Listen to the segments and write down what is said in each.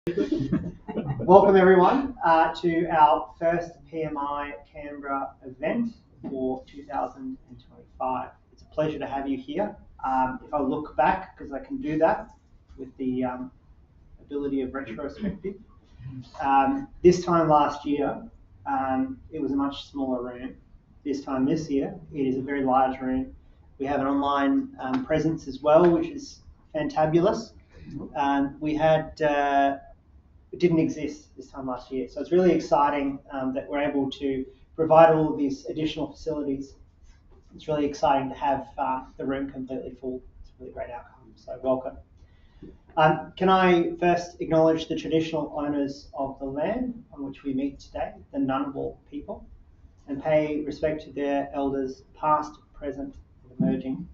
Welcome everyone to our first PMI Canberra event for 2025. It's a pleasure to have you here. If I look back, because I can do that with the ability of retrospective, this time last year it was a much smaller room. This time this year it is a very large room. We have an online presence as well, which is fantabulous. It didn't exist this time last year. So it's really exciting that we're able to provide all of these additional facilities. It's really exciting to have the room completely full. It's a really great outcome, so welcome. Can I first acknowledge the traditional owners of the land on which we meet today, the Ngunnawal people, and pay respect to their elders past, present, and emerging.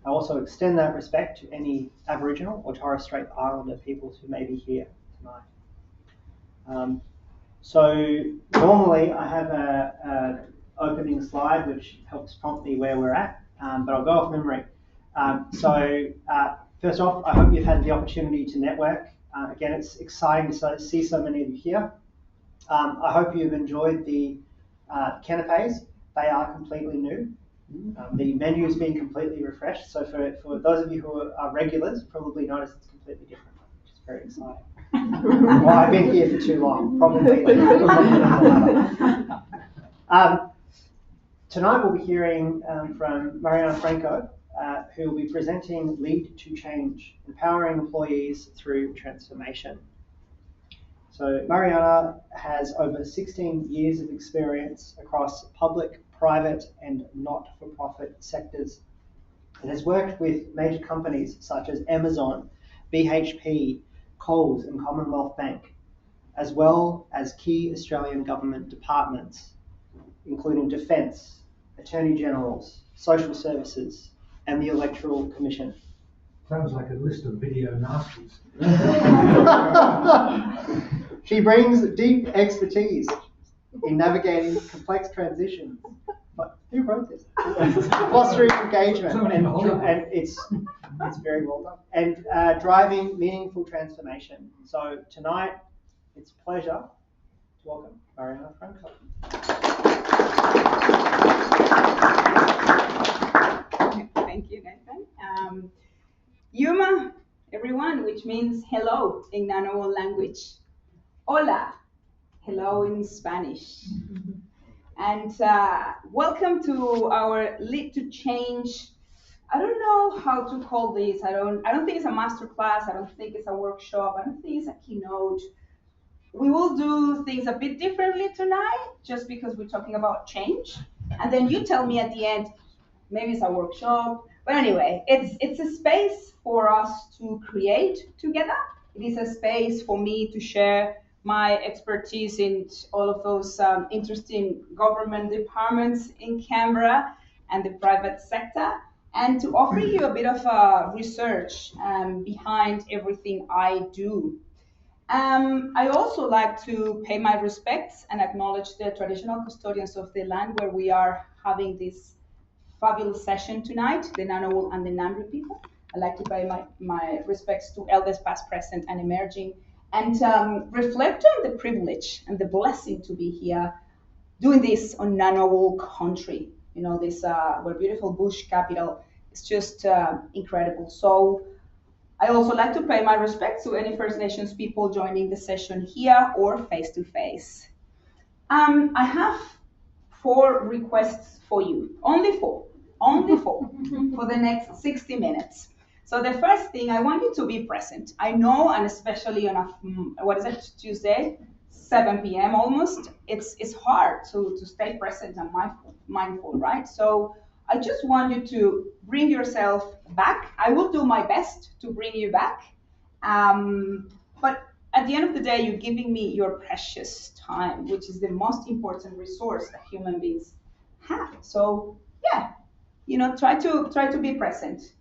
I also extend that respect to any Aboriginal or Torres Strait Islander peoples who may be here tonight. So normally I have a opening slide which helps prompt me where we're at, but I'll go off memory. First off, I hope you've had the opportunity to network. Again, it's exciting to see so many of you here. I hope you've enjoyed the canapes. They are completely new. The menu has been completely refreshed. So for those of you who are regulars, probably notice it's completely different, which is very exciting. Well, I've been here for too long, probably. Tonight we'll be hearing from Mariana Franco, who will be presenting Lead to Change, Empowering Employees Through Transformation. So Mariana has over 16 years of experience across public, private, and not-for-profit sectors, and has worked with major companies such as Amazon, BHP, Coles and Commonwealth Bank, as well as key Australian government departments, including Defence, Attorney Generals, Social Services, and the Electoral Commission. Sounds like a list of video nasties. She brings deep expertise in navigating complex transitions. But who wrote this? Fostering engagement, and it's very well done. And driving meaningful transformation. So tonight, it's a pleasure to welcome Mariana Franco. Thank you, Nathan. Yuma, everyone, which means hello in Ngunnawal language. Hola, hello in Spanish. And welcome to our Lead to Change. I don't know how to call this. I don't think it's a masterclass. I don't think it's a workshop. I don't think it's a keynote. We will do things a bit differently tonight, just because we're talking about change. And then you tell me at the end, maybe it's a workshop. But anyway, it's a space for us to create together. It is a space for me to share my expertise in all of those interesting government departments in Canberra and the private sector, and to offer you a bit of research behind everything I do. I also like to pay my respects and acknowledge the traditional custodians of the land where we are having this fabulous session tonight, the Ngunnawal and the Ngambri people. I'd like to pay my respects to elders past, present, and emerging, and reflect on the privilege and the blessing to be here doing this on Ngunnawal country. You know, this our beautiful bush capital is just incredible. So I also like to pay my respects to any First Nations people joining the session here or face-to-face. I have 4 requests for you, only four for the next 60 minutes. So the first thing, I want you to be present. I know, and especially on Tuesday, 7 p.m. almost, it's hard to stay present and mindful, right? So I just want you to bring yourself back. I will do my best to bring you back. But at the end of the day, you're giving me your precious time, which is the most important resource that human beings have. So yeah, try to be present.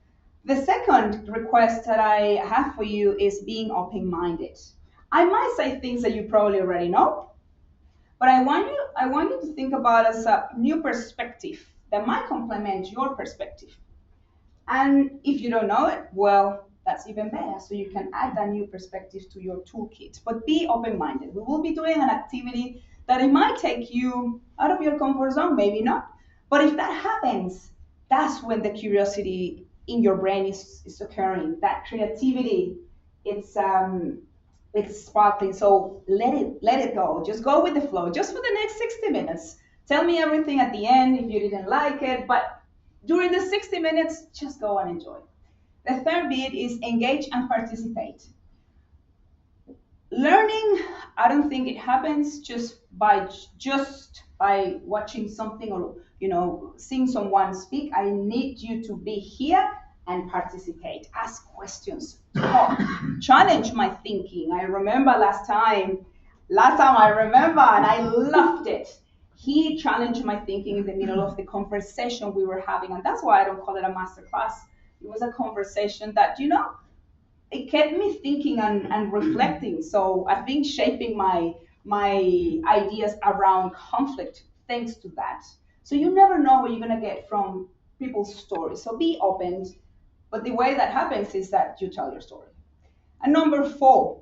The second request that I have for you is being open-minded. I might say things that you probably already know, but I want you to think about as a new perspective that might complement your perspective. And if you don't know it, well, that's even better. So you can add that new perspective to your toolkit. But be open-minded. We will be doing an activity that it might take you out of your comfort zone, maybe not. But if that happens, that's when the curiosity in your brain is occurring. That creativity, it's sparkling. So let it go. Just go with the flow. Just for the next 60 minutes. Tell me everything at the end if you didn't like it, but during the 60 minutes, just go and enjoy. The third bit is engage and participate. Learning, I don't think it happens just by watching something or seeing someone speak. I need you to be here and participate. Ask questions, talk, challenge my thinking. I remember last time I remember, and I loved it. He challenged my thinking in the middle of the conversation we were having, and that's why I don't call it a master class. It was a conversation that, it kept me thinking and reflecting. So I think shaping my ideas around conflict thanks to that. So you never know what you're gonna get from people's stories. So be open, but the way that happens is that you tell your story. And number 4,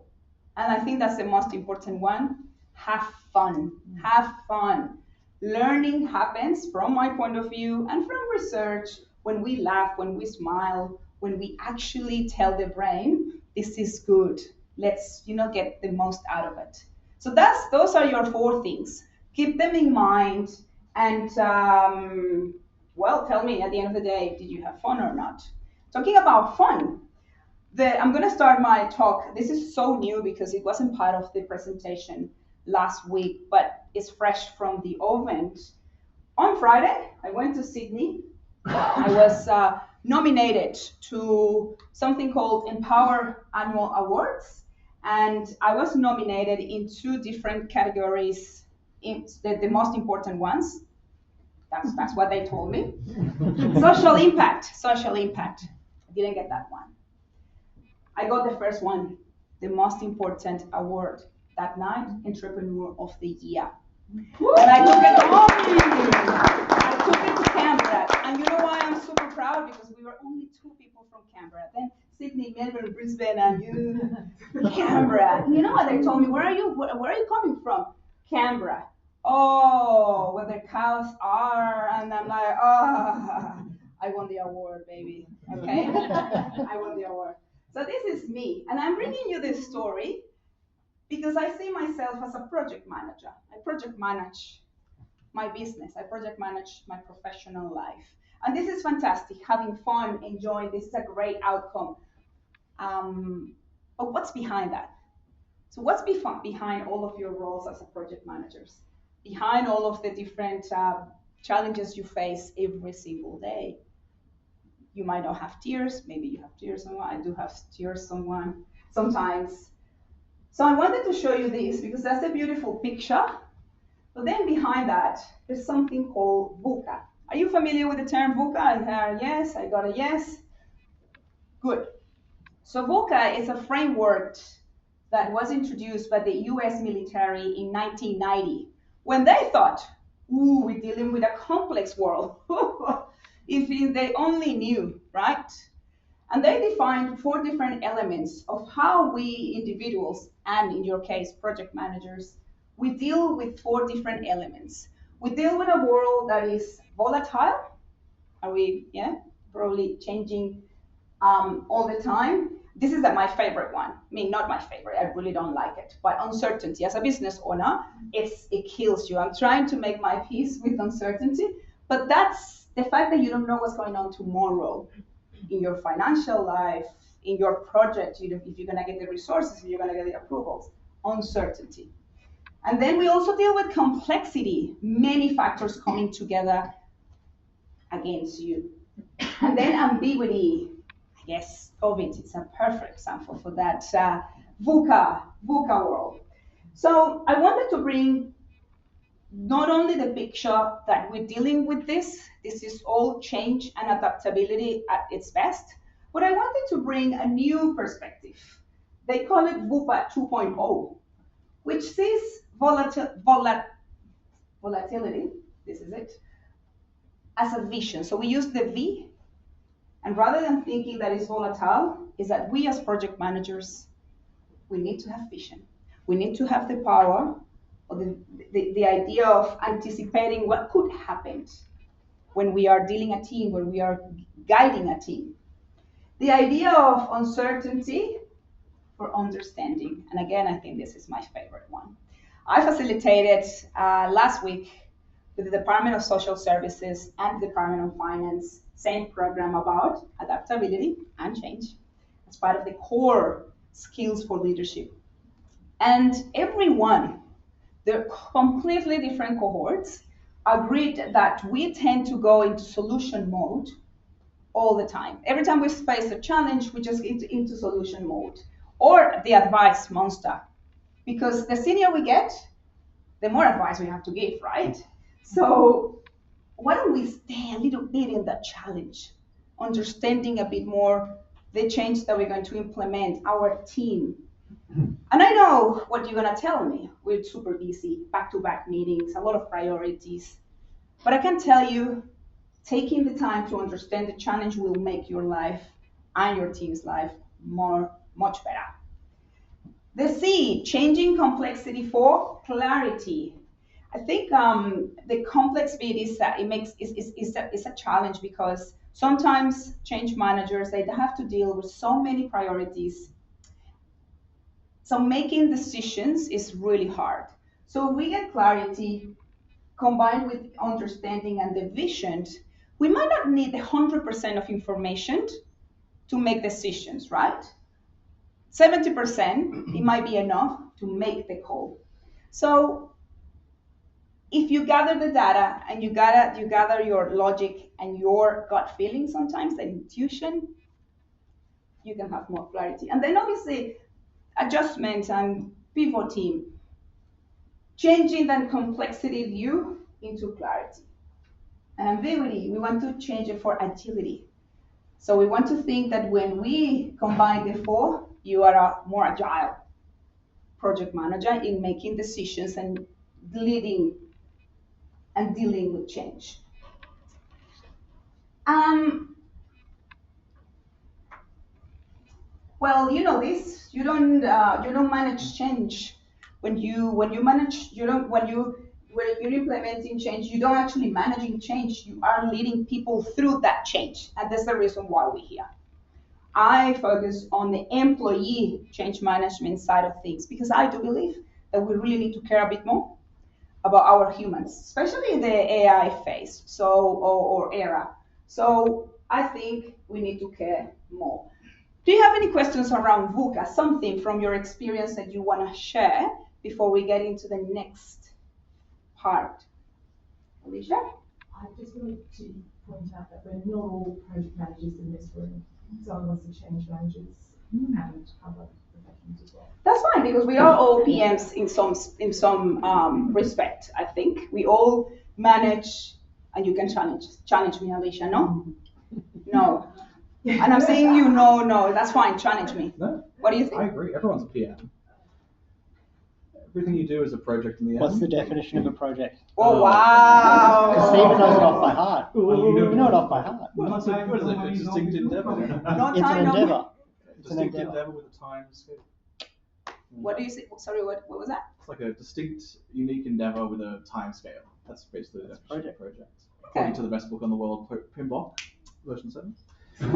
and I think that's the most important one, have fun. Have fun. Learning happens, from my point of view and from research, when we laugh, when we smile, when we actually tell the brain, this is good. Let's, get the most out of it. So those are your 4 things. Keep them in mind, and tell me at the end of the day, did you have fun or not? Talking about fun, I'm going to start my talk. This is so new because it wasn't part of the presentation last week, but it's fresh from the oven. On Friday, I went to Sydney. I was nominated to something called Empower Annual Awards, and I was nominated in 2 different categories, the most important ones. That's what they told me. Social impact. I didn't get that one. I got the first one, the most important award that night, Entrepreneur of the Year. And I took it home. I took it to Canberra. And you know why I'm super proud? Because we were only 2 people from Canberra. Then Sydney, Melbourne, Brisbane, and Canberra. You know what they told me? Where are you coming from? Canberra. Oh, where the cows are. And I'm like, I won the award, baby. Okay? I won the award. So this is me. And I'm bringing you this story because I see myself as a project manager. I project manage my business. I project manage my professional life. And this is fantastic, having fun, enjoying. This is a great outcome. But what's behind that? So what's behind all of your roles as a project managers? Behind all of the different challenges you face every single day? You might not have tears. Maybe you have tears somewhere. I do have tears sometimes. So I wanted to show you this because that's a beautiful picture. But then behind that, there's something called VUCA. Are you familiar with the term VUCA? I heard yes, I got a yes. Good. So VUCA is a framework that was introduced by the US military in 1990 when they thought, we're dealing with a complex world. If they only knew, right? And they defined 4 different elements of how we individuals, and in your case, project managers, we deal with 4 different elements. We deal with a world that is volatile. Are we, probably changing all the time? This is my favorite one. I mean, not my favorite, I really don't like it. But uncertainty, as a business owner, it kills you. I'm trying to make my peace with uncertainty, but that's the fact that you don't know what's going on tomorrow in your financial life, in your project, if you're gonna get the resources, if you're gonna get the approvals, uncertainty. And then we also deal with complexity, many factors coming together against you. And then ambiguity. Yes, COVID is a perfect example for that VUCA world. So I wanted to bring not only the picture that we're dealing with this is all change and adaptability at its best, but I wanted to bring a new perspective. They call it VUCA 2.0, which sees volatility, this is it, as a vision. So we use the V, and rather than thinking that it's volatile, is that we as project managers, we need to have vision. We need to have the power or the idea of anticipating what could happen when we are dealing a team, when we are guiding a team. The idea of uncertainty for understanding. And again, I think this is my favorite one. I facilitated last week with the Department of Social Services and the Department of Finance, same program about adaptability and change as part of the core skills for leadership. And everyone, they're completely different cohorts, agreed that we tend to go into solution mode all the time. Every time we face a challenge, we just get into solution mode or the advice monster. Because the senior we get, the more advice we have to give, right? So why don't we stay a little bit in that challenge, understanding a bit more the change that we're going to implement, our team. And I know what you're going to tell me. We're super busy, back-to-back meetings, a lot of priorities. But I can tell you, taking the time to understand the challenge will make your life and your team's life much better. The C, changing complexity for clarity. I think the complex bit is that it's a challenge because sometimes change managers, they have to deal with so many priorities. So making decisions is really hard. So we get clarity combined with understanding and the vision. We might not need 100% of information to make decisions, right? 70%, it might be enough to make the call. So if you gather the data and you gather your logic and your gut feeling sometimes, the intuition, you can have more clarity. And then obviously, adjustments and pivoting, changing that complexity view into clarity. And ambiguity, we want to change it for agility. So we want to think that when we combine the four, you are a more agile project manager in making decisions and leading and dealing with change. Well, you know this. You don't manage change. When you're implementing change, you don't actually managing change. You are leading people through that change, and that's the reason why we're here. I focus on the employee change management side of things because I do believe that we really need to care a bit more about our humans, especially in the AI phase, or era. So I think we need to care more. Do you have any questions around VUCA, something from your experience that you want to share before we get into the next part? Alicia? I just wanted to point out that we're not all project managers in this room. Some of us are change managers and other professions as well. That's fine, because we are all PMs in some respect, I think. We all manage, and you can challenge me, Alicia, no? No. And I'm saying no, that's fine, challenge me. No, what do you think? I agree, everyone's a PM. Everything you do is a project in the end. What's the definition of a project? Oh, wow. Stephen knows it off by heart. You know it off by heart. What is it? A distinct endeavour. It's an endeavour. It's an Distinct endeavour. endeavour with a time scale. What do you say? Sorry, what was that? It's like a distinct, unique endeavour with a time scale. That's basically the definition of project. According to the best book on the world, PMBOK, version 7. So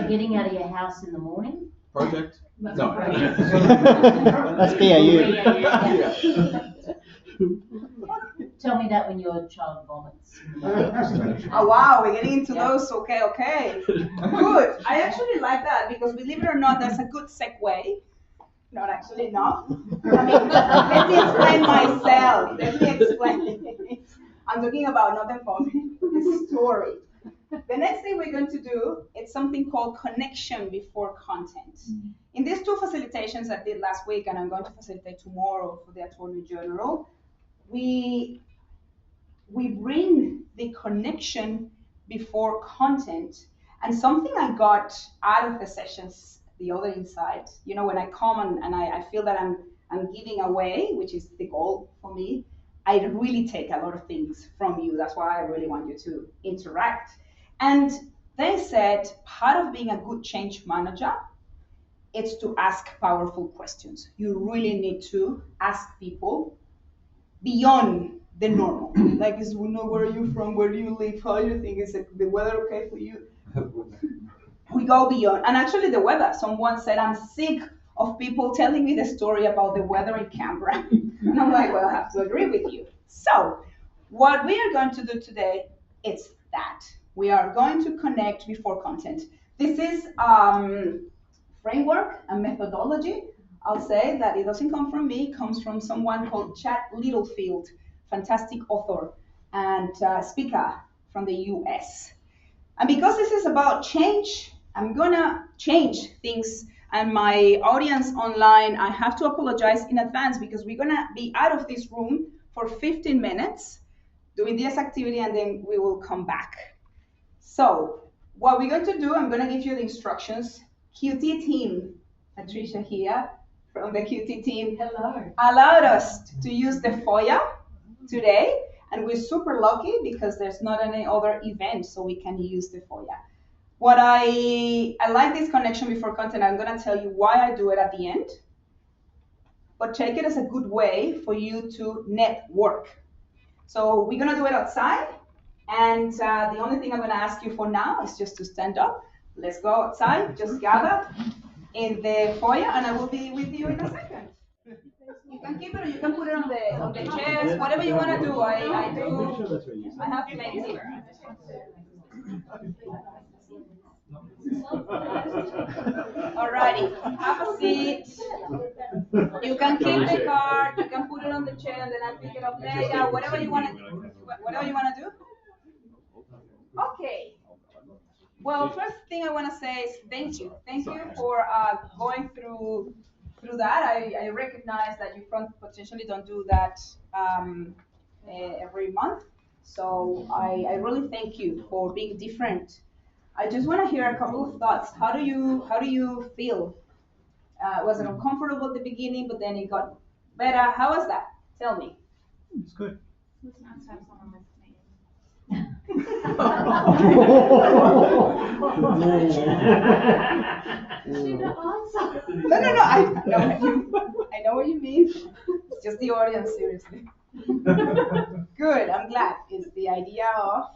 getting out of your house in the morning? Project? That's No. That's BAU. Tell me that when your child vomits. Oh, wow, we're getting into those. Okay. Good. I actually like that because, believe it or not, that's a good segue. Not actually, no. I mean, let me explain myself. Let me explain. I'm talking about not the vomit, the story. The next thing we're going to do is something called connection before content. In these two facilitations I did last week, and I'm going to facilitate tomorrow for the Attorney General, we bring the connection before content. And something I got out of the sessions, the other insight, when I come and I feel that I'm giving away, which is the goal for me, I really take a lot of things from you. That's why I really want you to interact. And they said part of being a good change manager is to ask powerful questions. You really need to ask people beyond the normal. Like, we know, where are you from? Where do you live? How do you think? Is the weather okay for you? We go beyond. And actually the weather, someone said, I'm sick of people telling me the story about the weather in Canberra. And I'm like, well, I have to agree with you. So what we are going to do today is that we are going to connect before content. This is framework and methodology. I'll say that it doesn't come from me, it comes from someone called Chad Littlefield, fantastic author and speaker from the US. And because this is about change, I'm gonna change things. And my audience online, I have to apologize in advance because we're gonna be out of this room for 15 minutes doing this activity, and then we will come back. So what we're going to do, I'm gonna give you the instructions. QT team, Patricia here from the QT team, Hello. allowed us to use the foyer today, and we're super lucky because there's not any other event, so we can use the foyer. What I like this connection before content. I'm gonna tell you why I do it at the end, but take it as a good way for you to network. So we're gonna do it outside, and the only thing I'm gonna ask you for now is just to stand up. Let's go outside, just gather in the foyer, and I will be with you in a second. You can keep it, or you can put it on the chairs, whatever you want to do. I have plenty. Alrighty, have a seat. You can keep the card, you can put it on the chair, and then I pick it up later. Whatever you want to do. Okay. Well, first thing I want to say is thank you. Thank you for going through that. I recognize that you potentially don't do that every month. So I really thank you for being different. I just want to hear a couple of thoughts. How do you feel? Was it uncomfortable at the beginning, but then it got better? How was that? Tell me. It's good. It's nice to have someone with me. No. I know what you mean. It's just the audience, seriously. Good. I'm glad. It's the idea of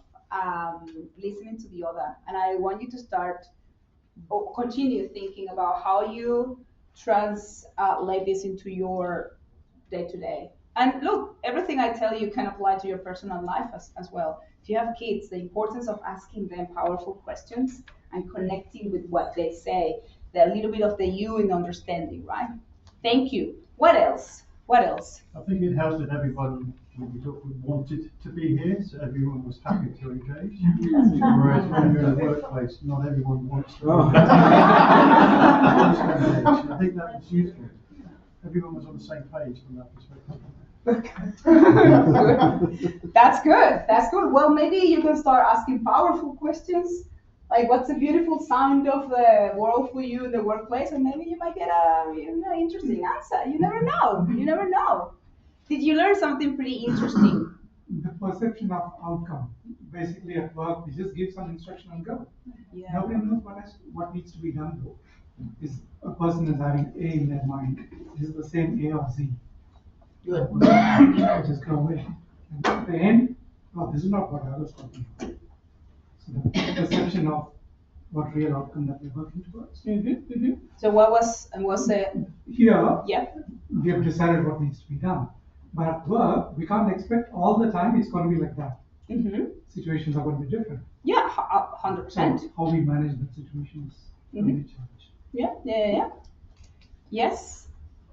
listening to the other, and I want you to start or continue thinking about how you translate this into your day-to-day. And look, everything I tell you can apply to your personal life as well. If you have kids, the importance of asking them powerful questions and connecting with what they say, the little bit of the you in understanding, right? Thank you. What else? I think it helped that everyone wanted to be here, so everyone was happy to engage. Whereas when you're in a workplace, not everyone wants to engage. I think that was useful. Everyone was on the same page from that perspective. That's good. Well, maybe you can start asking powerful questions, like what's the beautiful sound of the world for you in the workplace, and maybe you might get a interesting answer. You never know. Did you learn something pretty interesting? The perception of outcome. Basically at work, we just give some instruction and go. Yeah. Nobody knows what needs to be done though. Is a person is having A in their mind. Is it the same A or Z? Good. Just go away. And at the end, oh, this is not what I was talking about. So the perception of what real outcome that we're working towards. So what was it? Here, Yeah. we have decided what needs to be done. But at work, we can't expect all the time it's going to be like that. Situations are going to be different. Yeah, 100%. So how we manage the situation is going to be challenged. Yeah. Yes.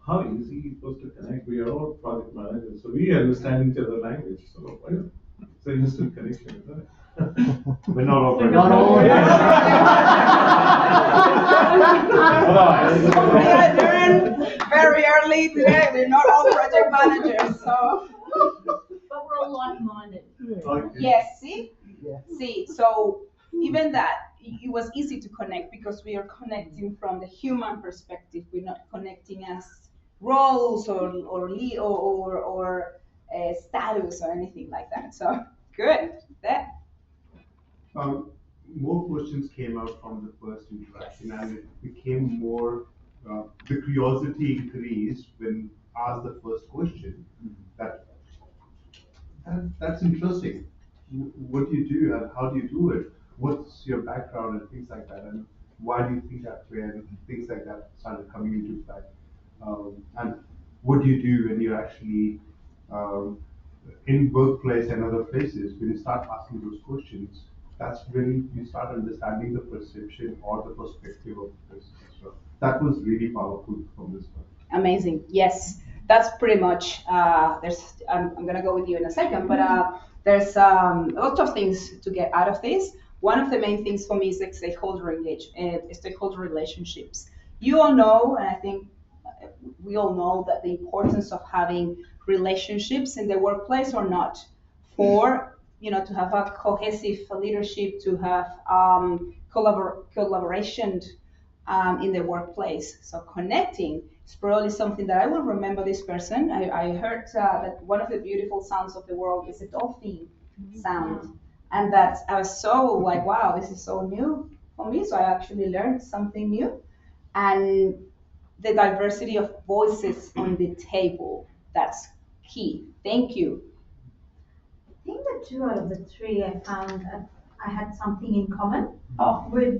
How easy is supposed to connect? We are all project managers, so we understand each other's language. So it's an instant connection, isn't it? We're not all project We are learned very early today. We're not all project managers, so. But we're all like-minded. Okay. Yes, see, so even that, it was easy to connect because we are connecting from the human perspective. We're not connecting as roles or status or anything like that. So good. more questions came out from the first interaction, and it became more, the curiosity increased when asked the first question. That's interesting. What do you do and how do you do it? What's your background and things like that, and why do you think that way, and things like that started coming into play. And what do you do when you're actually in workplace and other places? When you start asking those questions, that's when you start understanding the perception or the perspective of the person as well. That was really powerful from this one. Amazing. Yes, that's pretty much. I'm gonna go with you in a second, but there's lots of things to get out of this. One of the main things for me is like stakeholder relationships. You all know, and I think we all know that the importance of having relationships in the workplace or not, for to have a cohesive leadership, to have collaboration in the workplace. So connecting is probably something that I will remember this person. I heard that one of the beautiful sounds of the world is a dolphin sound. And that I was so like, wow, this is so new for me. So I actually learned something new. And the diversity of voices on the table, that's key. Thank you. I think that 2 out of the 3 I found I had something in common with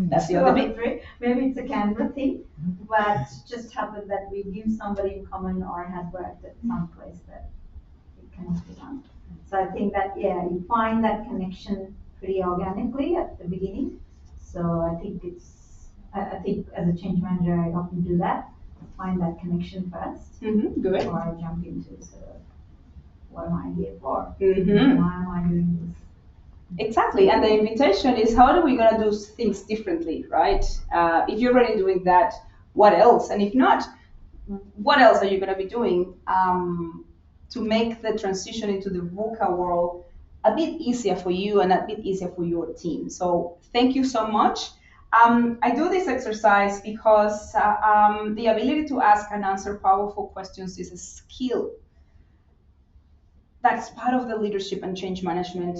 that's the 2 other out of bit. 3. Maybe it's a Canberra thing, but just happened that we knew somebody in common or had worked at some place that it can be done. So I think that, you find that connection pretty organically at the beginning. So I think I think as a change manager, I often do that. Find that connection first. Mm-hmm. Good. Before I jump into sort of, what am I here for? Mm-hmm. Why am I doing this? Exactly, and the invitation is how are we going to do things differently, right? If you're already doing that, what else? And if not, what else are you going to be doing to make the transition into the VUCA world a bit easier for you and a bit easier for your team? So thank you so much. I do this exercise because the ability to ask and answer powerful questions is a skill. That's part of the leadership and change management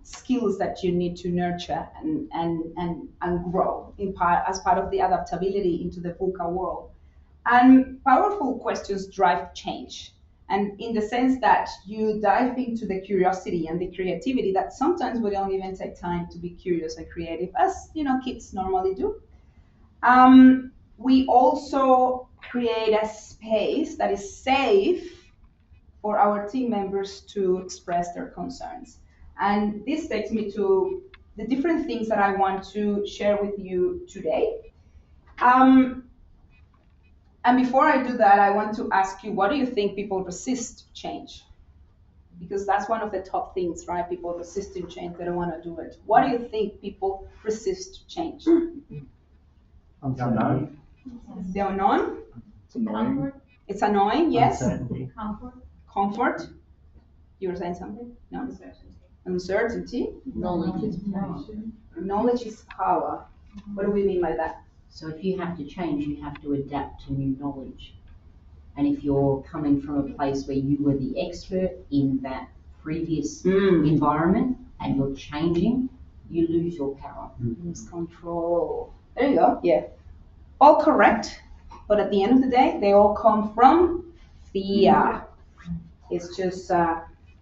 skills that you need to nurture and grow as part of the adaptability into the VUCA world. And powerful questions drive change. And in the sense that you dive into the curiosity and the creativity that sometimes we don't even take time to be curious and creative, as kids normally do. We also create a space that is safe for our team members to express their concerns. And this takes me to the different things that I want to share with you today. And before I do that, I want to ask you, what do you think people resist change? Because that's one of the top things, right? People resisting change, they don't want to do it. What do you think people resist change? Unknown. The unknown? It's annoying. Comfort. It's annoying, yes. Uncertainty. Comfort. Comfort. You were saying something? No? Uncertainty. Knowledge is power. Knowledge is power. What do we mean by that? So if you have to change, you have to adapt to new knowledge. And if you're coming from a place where you were the expert in that previous environment and you're changing, you lose your power. Lose control. There you go. Yeah. All correct. But at the end of the day, they all come from fear. It's just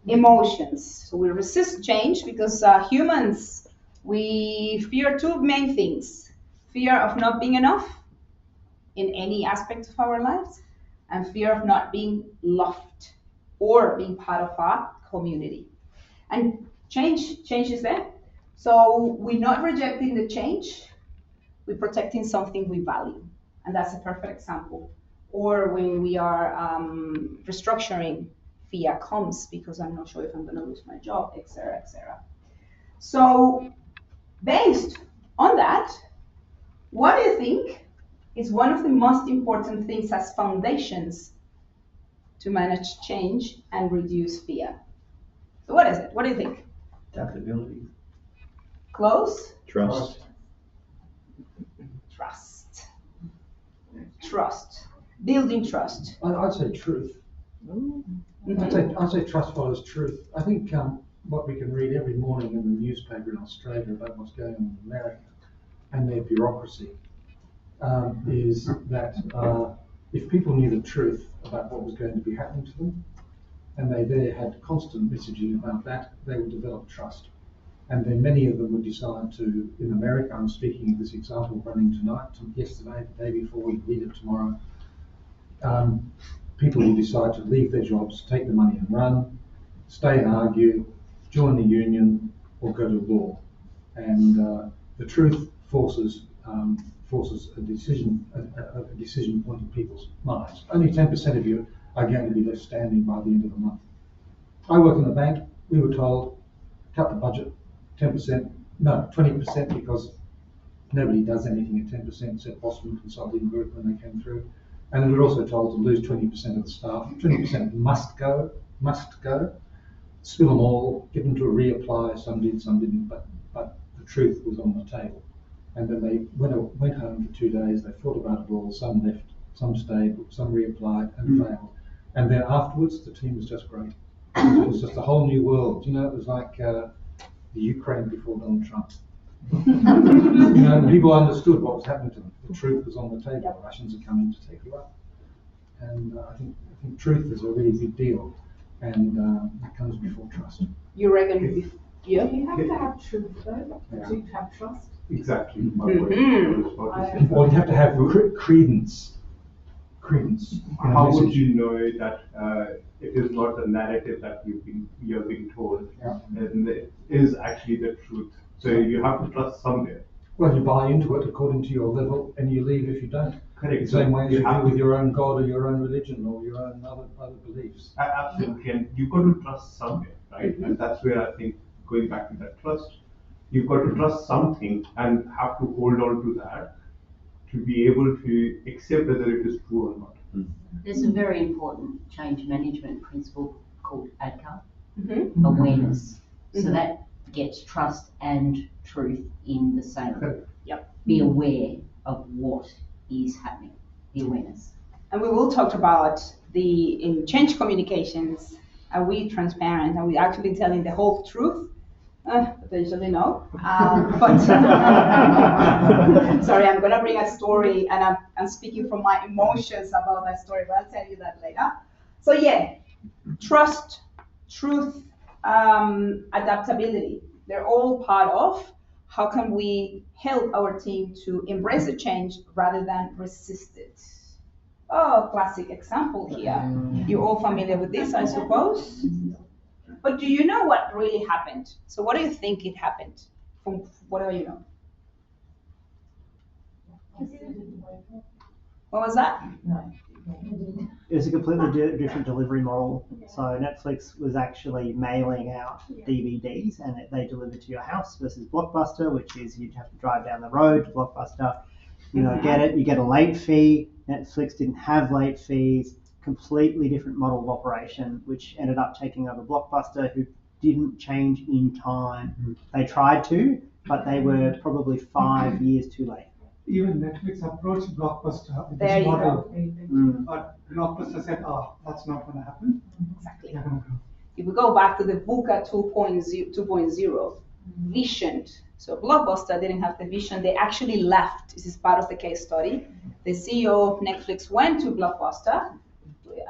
emotions. So we resist change because humans, we fear 2 main things. Fear of not being enough in any aspect of our lives, and fear of not being loved or being part of our community. And change is there. So we're not rejecting the change, we're protecting something we value. And that's a perfect example. Or when we are restructuring, fear comes because I'm not sure if I'm going to lose my job, etc., etc. So based on that, what do you think is one of the most important things as foundations to manage change and reduce fear? So what is it? What do you think? Adaptability. Close? Trust. Trust. Building trust. I'd say truth. I'd say trust follows truth. I think what we can read every morning in the newspaper in Australia about what's going on in America and their bureaucracy is that if people knew the truth about what was going to be happening to them, and they there had constant messaging about that, they would develop trust. And then many of them would decide to, in America, I'm speaking of this example running tonight, yesterday, the day before, we leave it tomorrow, people will decide to leave their jobs, take the money and run, stay and argue, join the union, or go to law. And the truth forces a decision point in people's minds. Only 10% of you are going to be left standing by the end of the month. I work in a bank. We were told, cut the budget, 10%, no, 20%, because nobody does anything at 10% except Boston Consulting Group when they came through. And we were also told to lose 20% of the staff. 20% must go, spill them all, get them to reapply. Some did, some didn't, but the truth was on the table. And then they went home for 2 days. They thought about it all. Some left, some stayed, some reapplied and failed. And then afterwards, the team was just great. It was just a whole new world. You know, it was like the Ukraine before Donald Trump. You know, people understood what was happening to them. The truth was on the table. The Russians are coming to take you up. And I think truth is a really big deal, and it comes before trust. You reckon? Yeah. Do you have to have truth though to have trust? Exactly. Well, you have to have credence. How would you know that it is not the narrative that you're being told, and it is actually the truth? So you have to trust somewhere. Well, you buy into it according to your level, and you leave if you don't. Correct. The same way as you do with your own God or your own religion or your own other beliefs. Absolutely, and you've got to trust somewhere, right? And that's where I think, going back to that trust, you've got to trust something and have to hold on to that to be able to accept whether it is true or not. There's a very important change management principle called ADCA, awareness. So that gets trust and truth in the same. Yep. Be aware of what is happening, the awareness. And we will talk about in change communications, are we transparent? Are we actually telling the whole truth? Potentially no. But sorry, I'm going to bring a story, and I'm speaking from my emotions about that story, but I'll tell you that later. So yeah, trust, truth, adaptability, they're all part of how can we help our team to embrace the change rather than resist it. Oh, classic example here. You're all familiar with this, I suppose. But do you know what really happened? So what do you think it happened from whatever you know? What was that? It's a completely different delivery model. So Netflix was actually mailing out DVDs, and they delivered to your house, versus Blockbuster, which is you'd have to drive down the road to Blockbuster, get it, you get a late fee. Netflix didn't have late fees. Completely different model of operation, which ended up taking over Blockbuster, who didn't change in time. They tried to, but they were probably 5 years too late. Even Netflix approached Blockbuster with There this you model, go. but Blockbuster said, that's not going to happen. Exactly. They're gonna go. If we go back to the VUCA 2.0 vision, so Blockbuster didn't have the vision. They actually left. This is part of the case study. The CEO of Netflix went to Blockbuster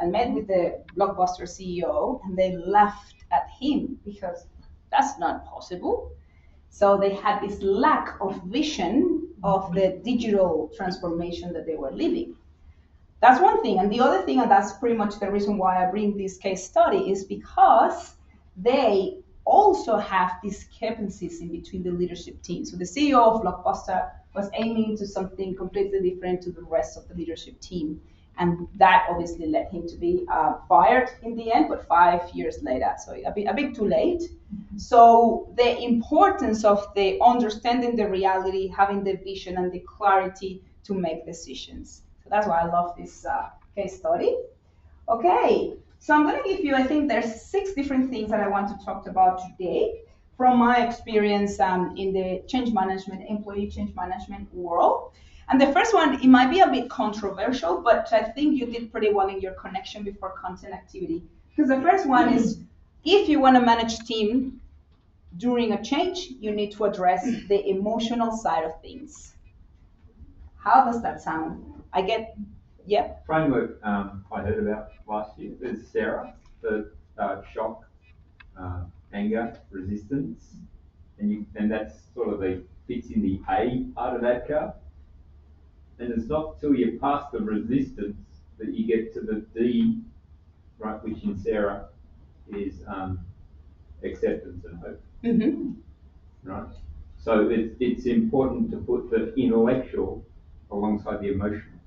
and met with the Blockbuster CEO, and they laughed at him because that's not possible. So they had this lack of vision of the digital transformation that they were living. That's one thing. And the other thing, and that's pretty much the reason why I bring this case study, is because they also have discrepancies in between the leadership team. So the CEO of Blockbuster was aiming to something completely different to the rest of the leadership team. And that obviously led him to be fired in the end, but 5 years later, so a bit too late. So the importance of the understanding the reality, having the vision and the clarity to make decisions. So that's why I love this case study. Okay, so I'm going to give you, I think there's 6 different things that I want to talk about today from my experience in the change management, employee change management world. And the first one, it might be a bit controversial, but I think you did pretty well in your connection before content activity. Because the first one is, if you want to manage team, during a change, you need to address the emotional side of things. How does that sound? I get, yeah. Framework I heard about last year is Sarah, the shock, anger, resistance, and that's sort of fits in the A part of that curve. And it's not till you pass the resistance that you get to the D, right, which in Sarah is acceptance and hope. Mm-hmm. Right? So it's important to put the intellectual alongside the emotional.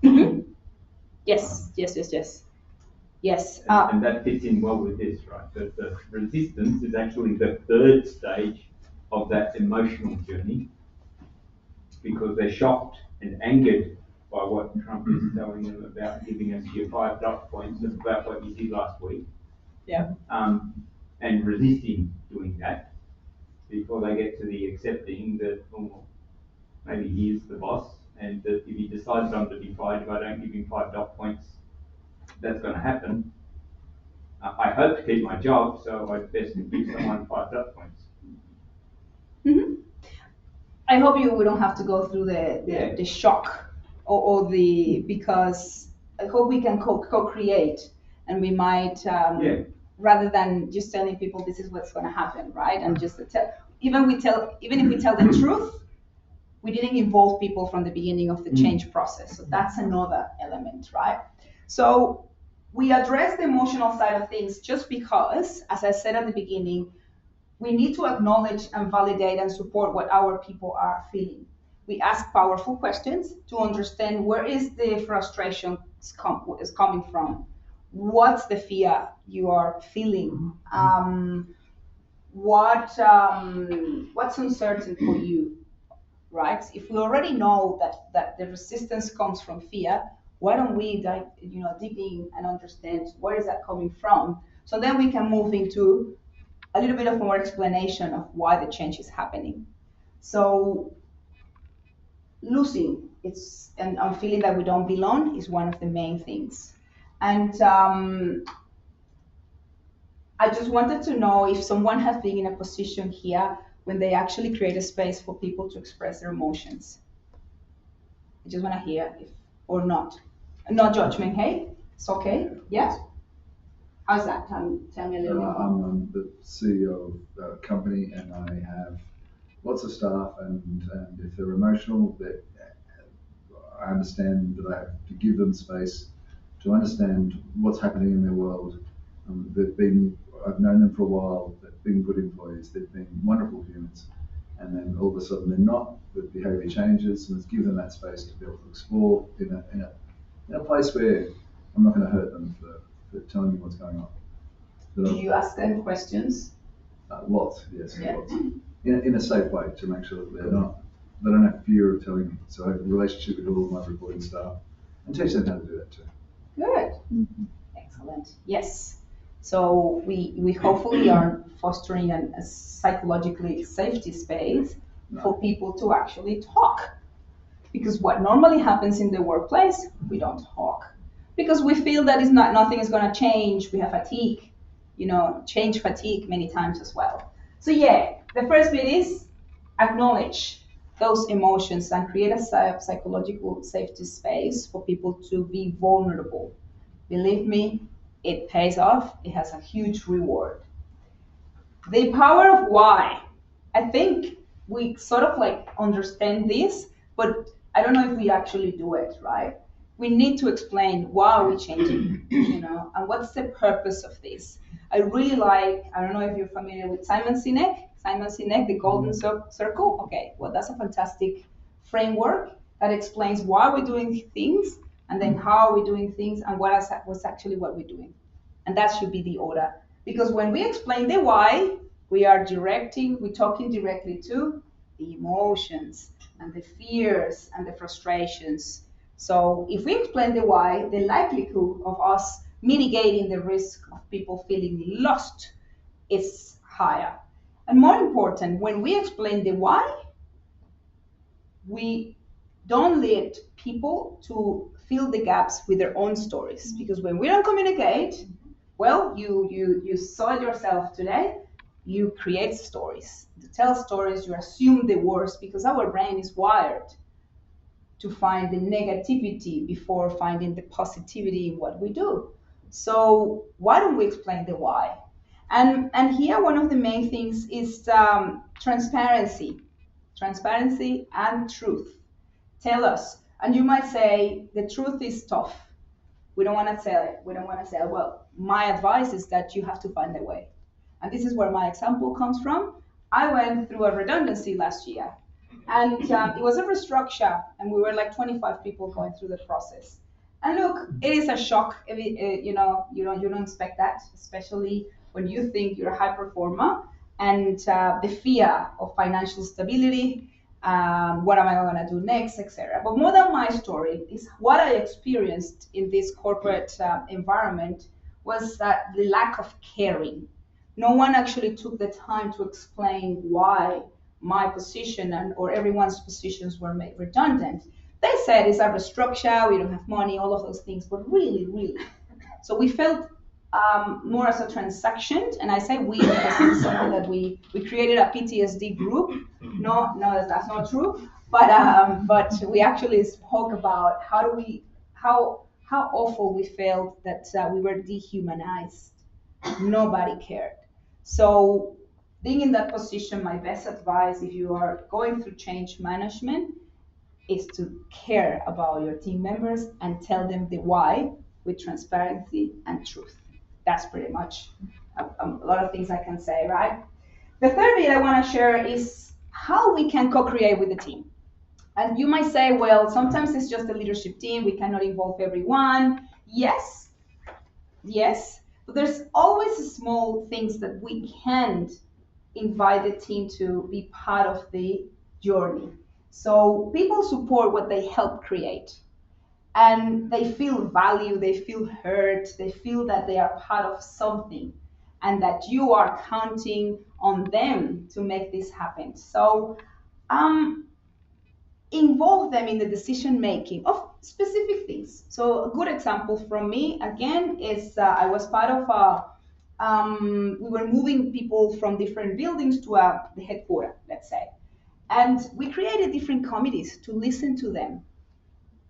Mm-hmm. Yes. Yes. And that fits in well with this, right? That the resistance is actually the third stage of that emotional journey, because they're shocked and angered by what Trump is telling them about giving us your 5 dot points about what you did last week. Yeah. And resisting doing that before they get to the accepting that, oh, maybe he is the boss, and that if he decides I'm to be fired if I don't give him 5 dot points, that's going to happen. I hope to keep my job, so I'd best to give someone 5 dot points. Mm-hmm. I hope we don't have to go through the shock or because I hope we can co-create, and we might rather than just telling people this is what's going to happen, right? And just even if we tell the truth, we didn't involve people from the beginning of the change process. So that's another element, right? So we address the emotional side of things just because, as I said at the beginning, we need to acknowledge and validate and support what our people are feeling. We ask powerful questions to understand where is the frustration is coming from. What's the fear you are feeling? What's uncertain for you, right? If we already know that the resistance comes from fear, why don't we dig in and understand where is that coming from? So then we can move into a little bit of more explanation of why the change is happening. So losing, and feeling that we don't belong is one of the main things. And I just wanted to know if someone has been in a position here when they actually create a space for people to express their emotions. I just want to hear if or not. No judgment, hey? It's okay? Yes? How's that? Tell me a little bit. I'm the CEO of a company, and I have lots of staff, and if they're emotional, I understand that I have to give them space to understand what's happening in their world. I've known them for a while, they've been good employees, they've been wonderful humans, and then all of a sudden they're not, the behaviour changes, and let's give them that space to be able to explore in a place where I'm not going to hurt them for telling me what's going on. Do you ask them questions? Lots, yes, lots. In a safe way, to make sure that they don't have fear of telling me. So I have a relationship with all of my reporting staff and teach them how to do that too. Good. Mm-hmm. Excellent. Yes. So we hopefully are fostering a psychologically safety space for people to actually talk. Because what normally happens in the workplace, we don't talk. Because we feel that nothing is going to change. We have fatigue, change fatigue many times as well. So yeah, the first bit is acknowledge those emotions and create a psychological safety space for people to be vulnerable. Believe me, it pays off. It has a huge reward. The power of why. I think we sort of understand this, but I don't know if we actually do it, right? We need to explain why are we changing, and what's the purpose of this. I really I don't know if you're familiar with Simon Sinek, the Golden Circle. Okay, well, that's a fantastic framework that explains why we're doing things, and then how we're doing things, and what's actually what we're doing. And that should be the order. Because when we explain the why, we're talking directly to the emotions and the fears and the frustrations. So if we explain the why, the likelihood of us mitigating the risk of people feeling lost is higher. And more important, when we explain the why, we don't let people to fill the gaps with their own stories. Because when we don't communicate, well, you saw it yourself today, you create stories. To tell stories, you assume the worst because our brain is wired to find the negativity before finding the positivity in what we do. So why don't we explain the why? And here one of the main things is transparency and truth. Tell us. And you might say the truth is tough. We don't want to sell it. We don't want to sell. Well, my advice is that you have to find a way. And this is where my example comes from. I went through a redundancy last year, and it was a restructure, and we were like 25 people going through the process. And look, it is a shock. You don't expect that, especially when you think you're a high performer, and the fear of financial stability. What am I going to do next, etc. But more than my story is what I experienced in this corporate environment was that the lack of caring. No one actually took the time to explain why my position or everyone's positions were made redundant. They said it's a restructure, we don't have money, all of those things, but really. So we felt more as a transaction, and I say we because it's something that we created a PTSD group. No, that's not true. But we actually spoke about how awful we felt that we were dehumanized. Nobody cared. So being in that position, my best advice if you are going through change management is to care about your team members and tell them the why with transparency and truth. That's pretty much a lot of things I can say, right? The third bit I want to share is how we can co-create with the team. And you might say, well, sometimes it's just a leadership team. We cannot involve everyone. Yes, but there's always small things that we can invite the team to be part of the journey. So people support what they help create. And they feel valued, they feel heard, they feel that they are part of something and that you are counting on them to make this happen. So involve them in the decision making of specific things. So a good example from me, again, is I was part of we were moving people from different buildings to the headquarters, let's say. And we created different committees to listen to them.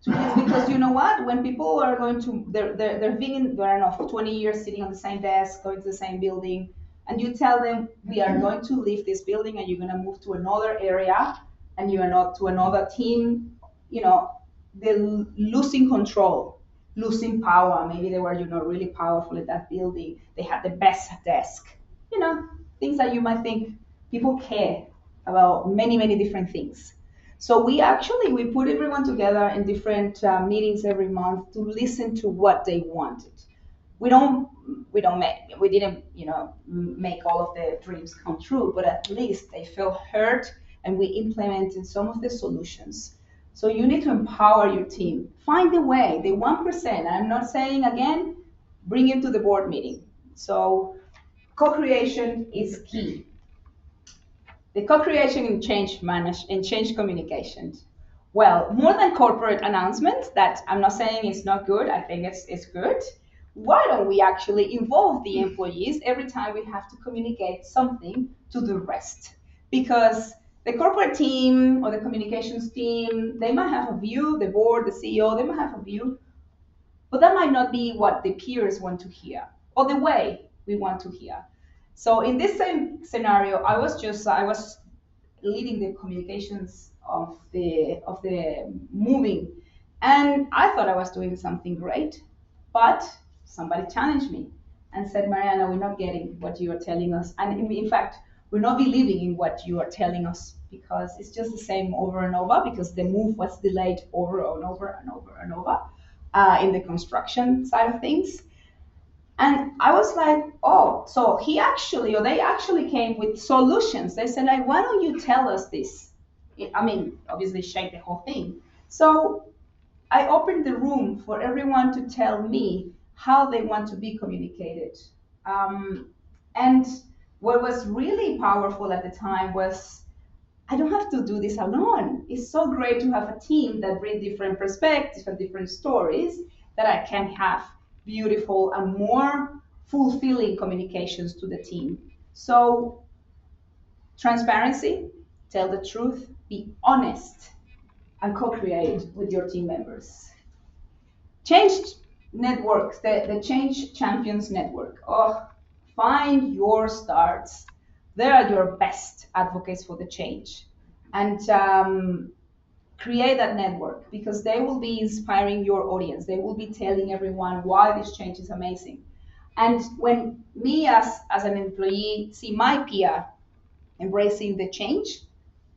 Because you know what, when people are going to, they're being, I don't know, for 20 years sitting on the same desk, going to the same building, and you tell them, we are going to leave this building and you're going to move to another area and you are not to another team, they're losing control, losing power. Maybe they were, really powerful at that building. They had the best desk, things that you might think people care about many, many different things. So we put everyone together in different meetings every month to listen to what they wanted. We didn't make all of their dreams come true, but at least they felt heard and we implemented some of the solutions. So you need to empower your team. Find the way, the 1%. I'm not saying again, bring it to the board meeting. So co-creation is key. The co-creation in change communication. Well, more than corporate announcements, that I'm not saying it's not good, I think it's good. Why don't we actually involve the employees every time we have to communicate something to the rest? Because the corporate team or the communications team, they might have a view, the board, the CEO, they might have a view, but that might not be what the peers want to hear or the way we want to hear. So in this same scenario, I was leading the communications of the moving, and I thought I was doing something great, but somebody challenged me and said, Mariana, we're not getting what you are telling us, and in fact, we're not believing in what you are telling us because it's just the same over and over because the move was delayed over and over and over and over in the construction side of things. And I was like, oh, so they actually came with solutions. They said, like, why don't you tell us this? I mean, obviously shake the whole thing. So I opened the room for everyone to tell me how they want to be communicated. And what was really powerful at the time was, I don't have to do this alone. It's so great to have a team that brings different perspectives and different stories that I can have beautiful and more fulfilling communications to the team. So Transparency, tell the truth, be honest, and co-create with your team members. Change networks, the Change Champions Network. Oh, find your stars. They are your best advocates for the change. And create that network, because they will be inspiring your audience. They will be telling everyone why this change is amazing. And when me as an employee see my peer embracing the change,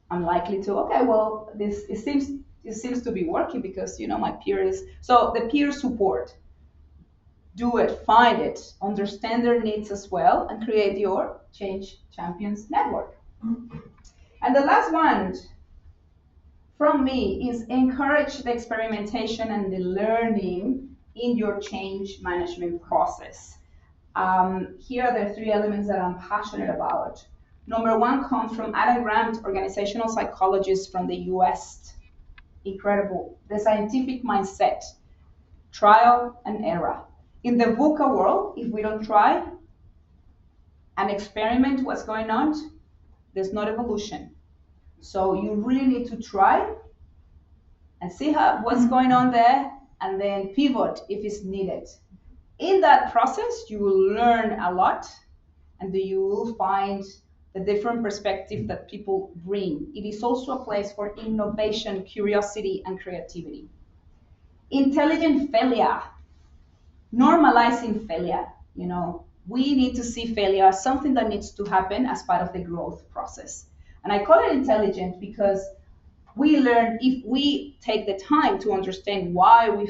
I'm likely to, okay, well, it seems to be working, because my peer is, so the peer support. Do it, find it, understand their needs as well, and create your Change Champions Network. And the last one from me is encourage the experimentation and the learning in your change management process. Here are the 3 elements that I'm passionate about. Number 1 comes from Adam Grant, organizational psychologist from the US. Incredible. The scientific mindset, trial and error. In the VUCA world, if we don't try and experiment what's going on, there's not evolution. So you really need to try and see what's going on there, and then pivot if it's needed. In that process, you will learn a lot, and you will find the different perspective that people bring. It is also a place for innovation, curiosity, and creativity. Intelligent failure, normalizing failure. We need to see failure as something that needs to happen as part of the growth process. And I call it intelligent because we learn, if we take the time to understand why we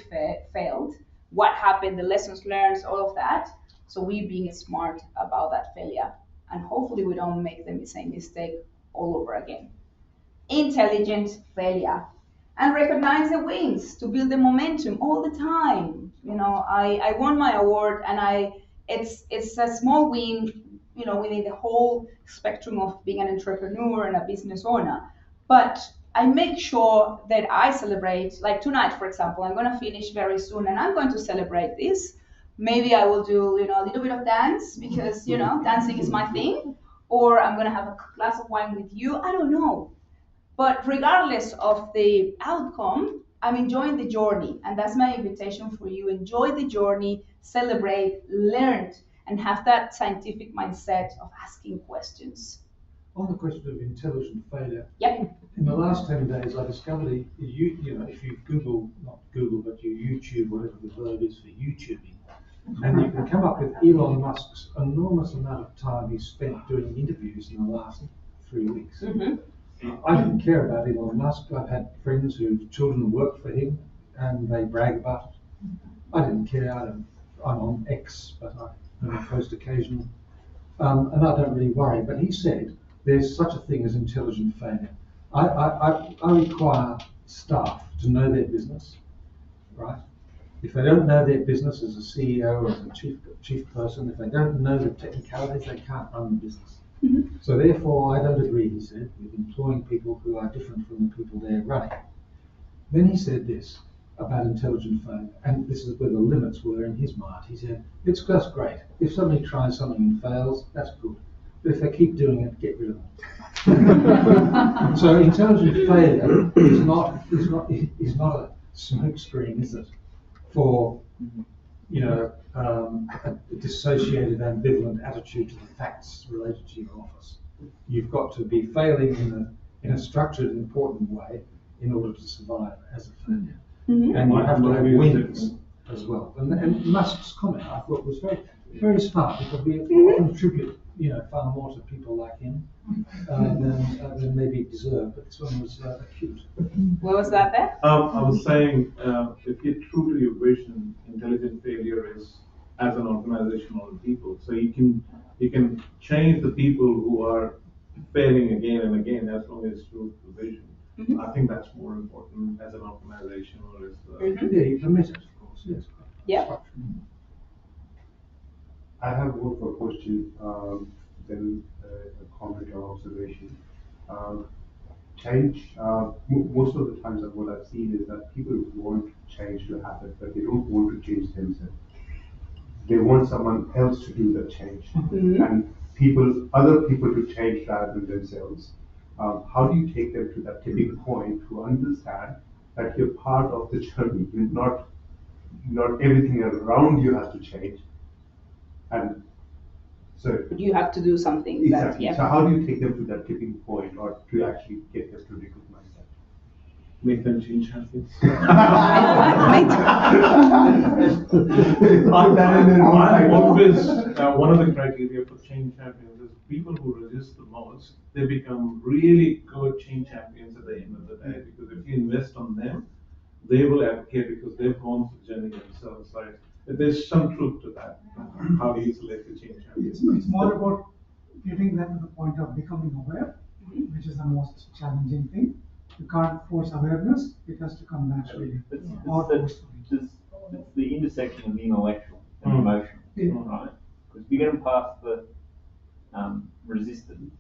failed, what happened, the lessons learned, all of that. So we being smart about that failure, and hopefully we don't make the same mistake all over again. Intelligent failure, and recognize the wins to build the momentum all the time. I won my award, and it's a small win, within the whole spectrum of being an entrepreneur and a business owner. But I make sure that I celebrate, like tonight, for example, I'm going to finish very soon, and I'm going to celebrate this. Maybe I will do, a little bit of dance, because, dancing is my thing, or I'm going to have a glass of wine with you. I don't know. But regardless of the outcome, I'm enjoying the journey, and that's my invitation for you. Enjoy the journey, celebrate, learn, and have that scientific mindset of asking questions. On the question of intelligent failure, yep. In the last 10 days, I discovered if you Google, not Google, but you YouTube, whatever the verb is for YouTubing, and you can come up with Elon Musk's enormous amount of time he spent doing interviews in the last 3 weeks. Mm-hmm. I didn't care about Elon Musk. I've had friends whose children worked for him, and they brag about it. I didn't care. I'm on X, but I post occasionally, and I don't really worry. But he said there's such a thing as intelligent failure. I require staff to know their business, right? If they don't know their business as a CEO or as a chief person, if they don't know the technicalities, they can't run the business. Mm-hmm. So therefore, I don't agree, he said, with employing people who are different from the people they're running. Then he said this about intelligent failure, and this is where the limits were in his mind. He said, it's just great. If somebody tries something and fails, that's good. But if they keep doing it, get rid of them. So intelligent failure is not a smokescreen, is it? For a dissociated, ambivalent attitude to the facts related to your office. You've got to be failing in a structured, important way in order to survive as a failure. Mm-hmm. And you have to have wins as well. And Musk's comment, I thought, was very, very smart, because we often attribute, far more to people like him than maybe deserve. But this one was acute. What was that there? I was saying, if you're true to your vision, intelligent failure is as an organization or people. So you can change the people who are failing again and again as long as it's true to the vision. Mm-hmm. I think that's more important as an organization or as Yeah, you permit it, of course. Yes. Yeah. I have more for a question than a comment or observation. Change, most of the times what I've seen is that people want change to happen, but they don't want to change themselves. They want someone else to do the change. Mm-hmm. And other people to change rather than themselves. How do you take them to that tipping point to understand that you're part of the journey? You're not everything around you has to change, and so You have to do something. exactly. That, yeah. So how do you take them to that tipping point, or to actually get them to recognize that? Make them change champions. I'm always, one of the criteria for change champions is people who resist the most, they become really good change champions at the end of the day, because if you invest on them, they will advocate because they've gone through the journey themselves. So there's some truth to that. How do you select the change champions? It's more about getting them to the point of becoming aware, which is the most challenging thing. You can't force awareness, it has to come naturally. It's the intersection of the intellectual and emotional, right? Because if you get them past the resistance.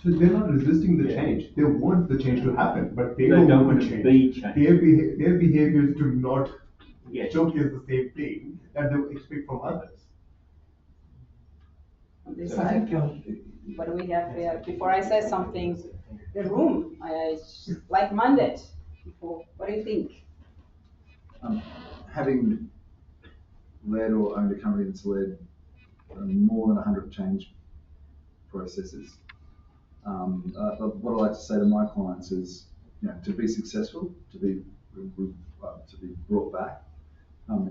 So they're not resisting the change. They want the change to happen, but they don't don't want want it to to change. be changed. Their behaviors do not Yes. showcase the same thing that they expect from others. On this I side. think, What do we have here? Before I say something, the room, like mandate. Before, what do you think? Having led or owned a company that's led more than 100 change processes, what I like to say to my clients is, to be successful, to be brought back.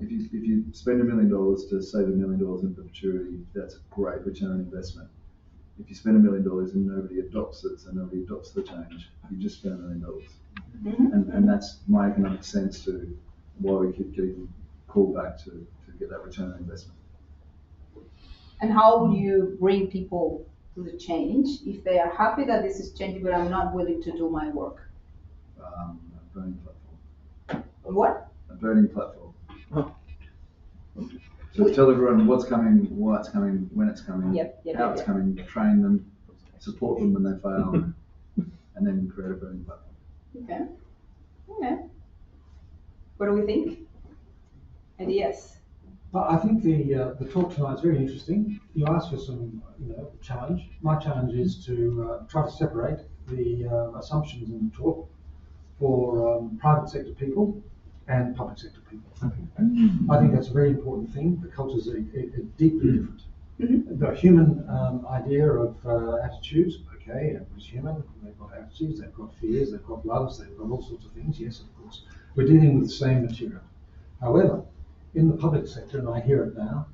If you spend $1 million to save $1 million in perpetuity, that's a great return on investment. If you spend $1 million and nobody adopts it, and nobody adopts the change, you just spend $1 million. And that's my economic sense to why we keep getting called back to get that return on investment. And how would you bring people to the change if they are happy that this is changing, but I'm not willing to do my work? A burning platform. What? A burning platform. So tell everyone what's coming, why it's coming, when it's coming, how it's coming, train them, support them when they fail, and then create a burning platform. Okay. What do we think? Ideas? But I think the talk tonight is very interesting. You asked for some, challenge. My challenge is to try to separate the assumptions in the talk for private sector people and public sector people. I think that's a very important thing. The cultures are deeply different. The human idea of attitudes, okay, everybody's human, they've got attitudes, they've got fears, they've got loves, they've got all sorts of things, yes, of course. We're dealing with the same material. However, in the public sector, and I hear it now,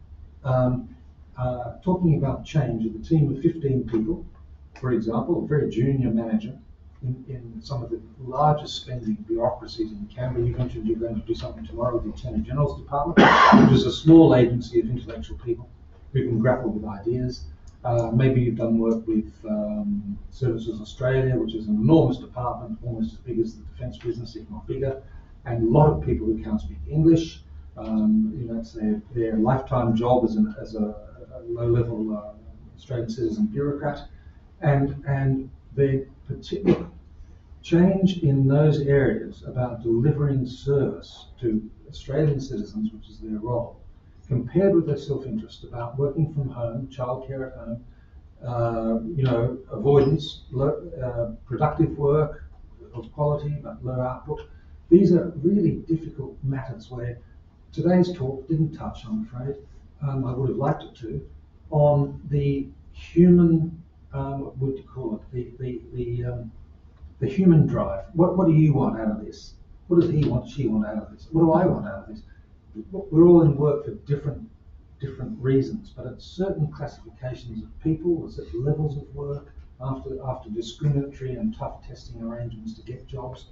talking about change of a team of 15 people, for example, a very junior manager, in some of the largest spending bureaucracies in Canberra. You mentioned you're going to do something tomorrow with the Attorney General's Department, which is a small agency of intellectual people who can grapple with ideas. Maybe you've done work with Services Australia, which is an enormous department, almost as big as the defence business, if not bigger, and a lot of people who can't speak English. It's their lifetime job as a low-level Australian citizen bureaucrat, and the particular change in those areas about delivering service to Australian citizens, which is their role, compared with their self-interest about working from home, childcare at home, avoidance, productive work of quality but low output. These are really difficult matters where today's talk didn't touch, I'm afraid. I would have liked it to, on the human, what would you call it, the human drive. What do you want out of this? What does he want, she want out of this? What do I want out of this? We're all in work for different reasons, but at certain classifications of people, at certain levels of work, after discriminatory and tough testing arrangements to get jobs,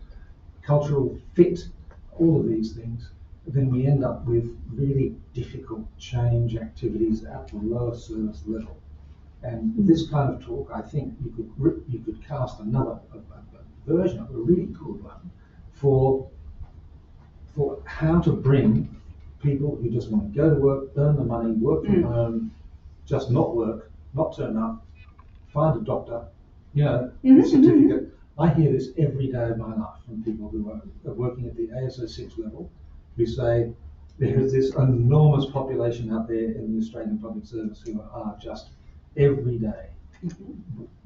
cultural fit, all of these things, then we end up with really difficult change activities at the lower service level. And with this kind of talk, I think you could cast another version of a really good one for how to bring people who just want to go to work, earn the money, work from home, just not work, not turn up, find a doctor, a certificate. I hear this every day of my life from people who are working at the ASO 6 level, who say there is this enormous population out there in the Australian public service who are just every day,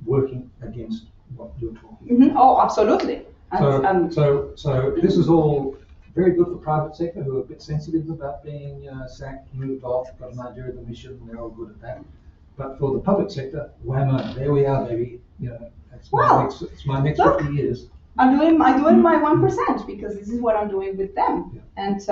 working against what you're talking Mm-hmm. Oh, absolutely. about. So this is all very good for private sector who are a bit sensitive about being sacked, moved off, got an idea of the mission, they're all good at that. But for the public sector, whammo, there we are, baby. You know, it's my next 50 years. I'm doing my 1% because this is what I'm doing with them. Yeah. And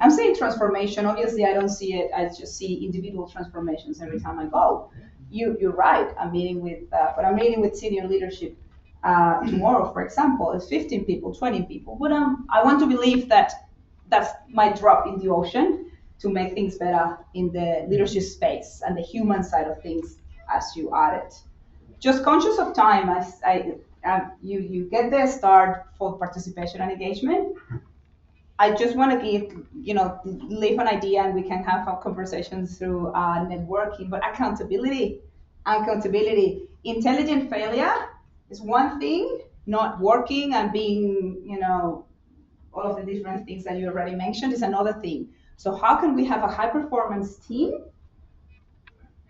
I'm seeing transformation. Obviously, I don't see it. I just see individual transformations every time I go. You're right. I'm meeting with senior leadership tomorrow, for example. It's 15 people, 20 people. But I want to believe that that's my drop in the ocean to make things better in the leadership space and the human side of things as you add it. Just conscious of time, you get the start for participation and engagement. I just want to leave an idea and we can have our conversations through networking, but accountability. Intelligent failure is one thing, not working and being, all of the different things that you already mentioned is another thing. So how can we have a high performance team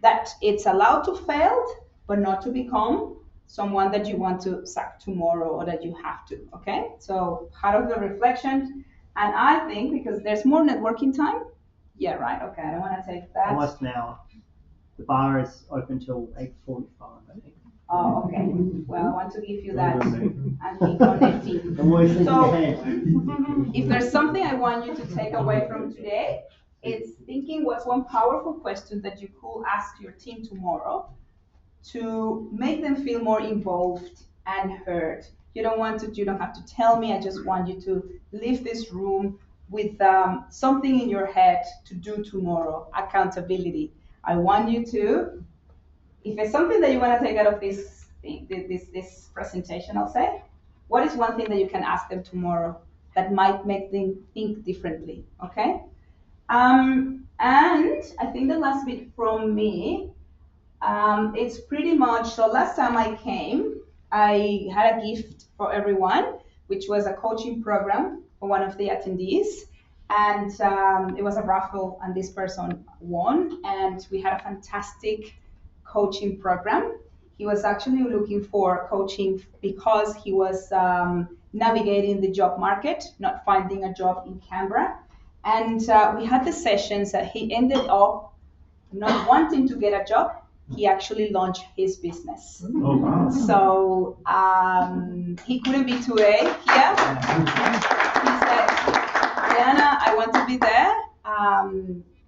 that it's allowed to fail, but not to become someone that you want to sack tomorrow or that you have to, okay? So part of the reflection, and I think because there's more networking time, yeah, right, okay, I don't want to take that. Almost an hour. The bar is open till 8:45, I think. Oh, okay. Well, I want to give you that and keep connecting. So, if there's something I want you to take away from today, it's thinking what's one powerful question that you could ask your team tomorrow to make them feel more involved and heard. You don't have to tell me. I just want you to leave this room with something in your head to do tomorrow. Accountability. I want you to, if it's something that you want to take out of this presentation, I'll say, what is one thing that you can ask them tomorrow that might make them think differently, okay? And I think the last bit from me, it's pretty much, so last time I came, I had a gift for everyone, which was a coaching program for one of the attendees. And it was a raffle, and this person won. And we had a fantastic coaching program. He was actually looking for coaching because he was navigating the job market, not finding a job in Canberra. And we had the sessions that he ended up not wanting to get a job. He actually launched his business. Oh, wow. So he couldn't be today here. He said, Mariana, I want to be there,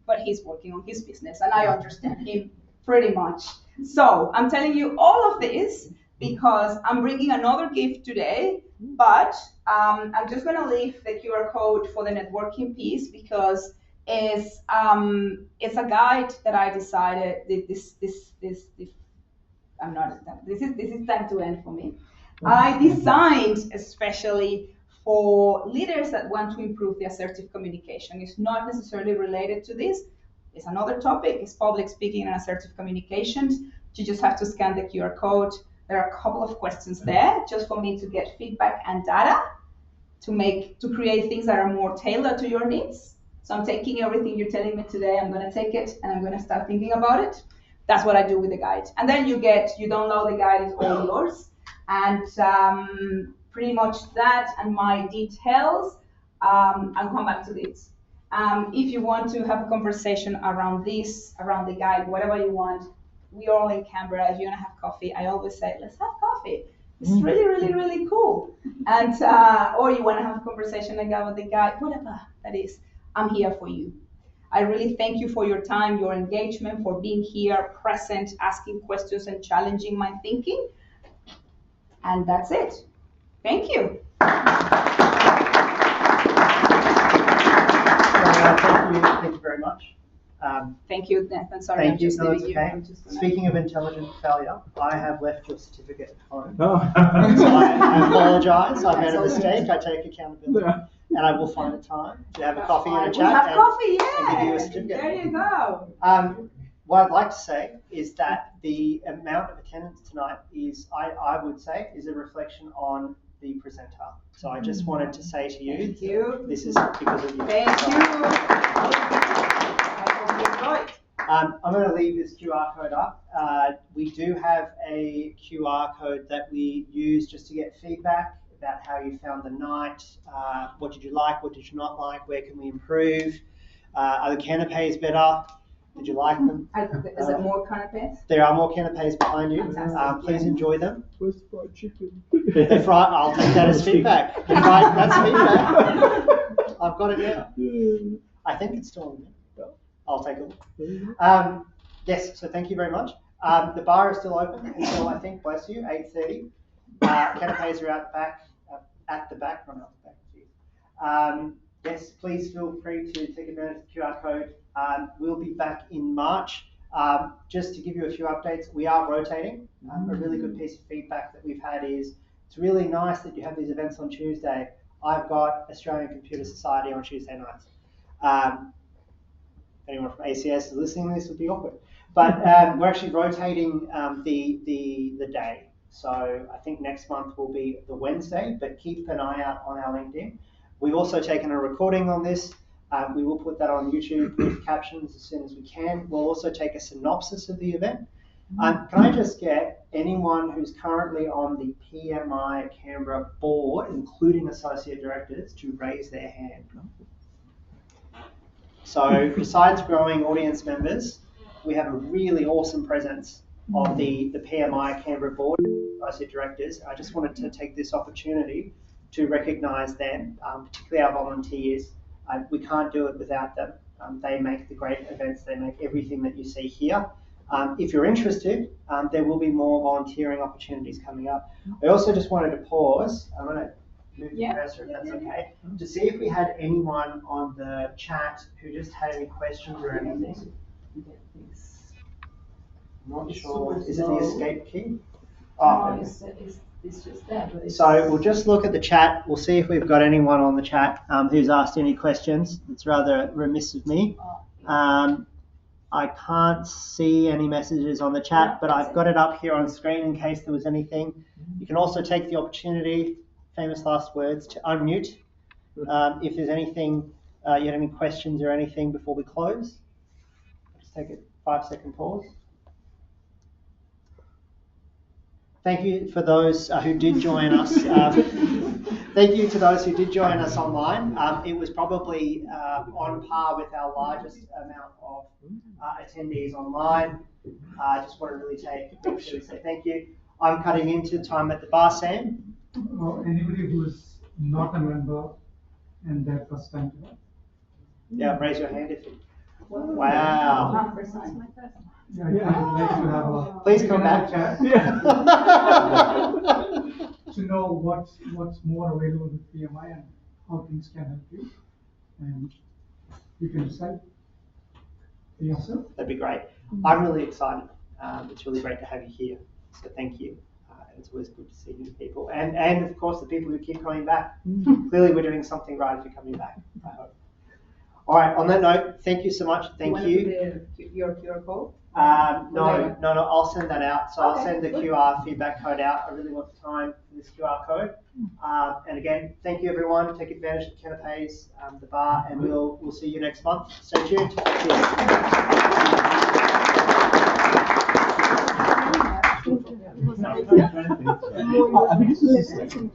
but he's working on his business, and I understand him pretty much. So I'm telling you all of this because I'm bringing another gift today, but I'm just going to leave the QR code for the networking piece because it's a guide that I decided this is time to end for me. I designed especially for leaders that want to improve the assertive communication. It's not necessarily related to this. It's another topic. It's public speaking and assertive communications. You just have to scan the QR code. There are a couple of questions there just for me to get feedback and data to create things that are more tailored to your needs. So I'm taking everything you're telling me today. I'm going to take it and I'm going to start thinking about it. That's what I do with the guide. And then you download the guide. It's all yours. And pretty much that and my details, I'll come back to this. If you want to have a conversation around this, around the guide, whatever you want, we are all in Canberra. If you want to have coffee, I always say, let's have coffee. It's really, really, really cool. And or you want to have a conversation about the guide, whatever that is, I'm here for you. I really thank you for your time, your engagement, for being here, present, asking questions and challenging my thinking. And that's it. Thank you. Thank you very much. Thank you, Nathan. Sorry, Thank I'm you. just No, leaving it's okay. you. Speaking of intelligent failure, I have left your certificate at home. Oh. So I apologise. I made a mistake. I take accountability. And I will find a time to have a coffee and a chat. We'll have coffee, and give you a yeah. certificate. There you go. What I'd like to say is that the amount of attendance tonight is, I would say, is a reflection on the presenter. So I just wanted to say to you, Thank you. This is because of you. Thank you. I hope you enjoyed. I'm going to leave this QR code up. We do have a QR code that we use just to get feedback about how you found the night. What did you like? What did you not like? Where can we improve? Are the canapes better? Did you like them? Is there more canapes? There are more canapes behind you. Please enjoy them. Where's the fried chicken? They're fried. I'll take that as feedback. That's feedback. I've got it now. I think it's still on there. I'll take it. Yes, so thank you very much. The bar is still open until, I think, bless you, 8:30. Canapes are out the back, at the back, not out the back. Yes, please feel free to take advantage of the QR code. We'll be back in March. Just to give you a few updates, we are rotating. A really good piece of feedback that we've had is it's really nice that you have these events on Tuesday. I've got Australian Computer Society on Tuesday nights. If anyone from ACS is listening to this, would be awkward. But we're actually rotating the day. So I think next month will be the Wednesday, but keep an eye out on our LinkedIn. We've also taken a recording on this. We will put that on YouTube with captions as soon as we can. We'll also take a synopsis of the event. Can I just get anyone who's currently on the PMI Canberra board, including associate directors, to raise their hand? So besides growing audience members, we have a really awesome presence of the PMI Canberra board, associate directors. I just wanted to take this opportunity to recognise them, particularly our volunteers. We can't do it without them. They make the great events. They make everything that you see here. If you're interested, there will be more volunteering opportunities coming up. I also just wanted to pause. I'm going to move the cursor if that's okay, to see if we had anyone on the chat who just had any questions or anything. I'm not sure. Is it the escape key? Oh, It's just there. But it's so we'll just look at the chat. We'll see if we've got anyone on the chat who's asked any questions. It's rather remiss of me. I can't see any messages on the chat, but I've got it up here on screen in case there was anything. You can also take the opportunity, famous last words, to unmute if there's anything, you had any questions or anything before we close. Just take a 5-second pause. Thank you for those who did join us. Thank you to those who did join us online. It was probably on par with our largest amount of attendees online. I just want to really say thank you. I'm cutting into time at the bar, Sam. Anybody who is not a member and their first time to that. Yeah, raise your hand if you. Wow. Yeah, I'd like to have a. Please come back. To know what's more available with PMI and how things can help you, and you can decide for yourself. That'd be great. I'm really excited. It's really great to have you here. So thank you. It's always good to see new people, and of course the people who keep coming back. Clearly, we're doing something right if you're coming back. I hope. All right. On that note, thank you so much. Thank you. Your QR code? No. I'll send that out. So I'll send the QR feedback code out. I really want the time for this QR code. And again, thank you everyone. Take advantage of the canapes, the bar, and we'll see you next month. Stay tuned. Cheers.